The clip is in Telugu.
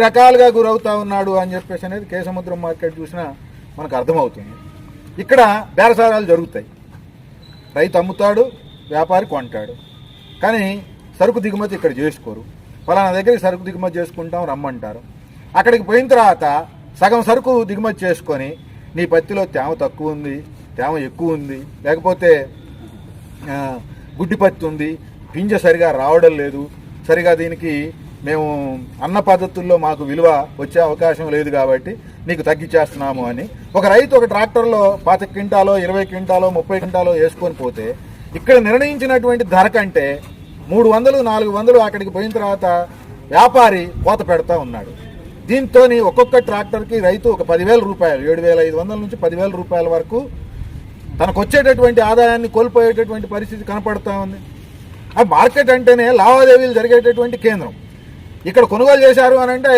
రకాలుగా గురవుతా ఉన్నాడు అని చెప్పేసి అనేది కేసముద్రం మార్కెట్ చూసినా మనకు అర్థమవుతుంది. ఇక్కడ బేరసారాలు జరుగుతాయి. రైతు అమ్ముతాడు, వ్యాపారి కొంటాడు. కానీ సరుకు దిగుమతి ఇక్కడ చేసుకోరు. ఫలానా దగ్గరికి సరుకు దిగుమతి చేసుకుంటాం రమ్మంటారు. అక్కడికి పోయిన తర్వాత సగం సరుకు దిగుమతి చేసుకొని నీ పత్తిలో తేమ తక్కువ ఉంది, తేమ ఎక్కువ ఉంది, లేకపోతే గుడ్డి పత్తి ఉంది, పింజ సరిగా రావడం లేదు, సరిగా దీనికి మేము అన్న పద్ధతుల్లో మాకు విలువ వచ్చే అవకాశం లేదు కాబట్టి నీకు తగ్గించేస్తున్నాము అని ఒక రైతు ఒక ట్రాక్టర్లో 25 క్వింటాలో 20 క్వింటాలో 30 క్వింటాలో వేసుకొని పోతే ఇక్కడ నిర్ణయించినటువంటి ధర కంటే 300 400 అక్కడికి పోయిన తర్వాత వ్యాపారి కోత పెడతా ఉన్నాడు. దీంతో ఒక్కొక్క ట్రాక్టర్కి రైతు ఒక 10,000 రూపాయలు, 7,500 నుంచి 10,000 రూపాయల వరకు తనకు వచ్చేటటువంటి ఆదాయాన్ని కోల్పోయేటటువంటి పరిస్థితి కనపడతా ఉంది. ఆ మార్కెట్ అంటేనే లావాదేవీలు జరిగేటటువంటి కేంద్రం. ఇక్కడ కొనుగోలు చేశారు అని అంటే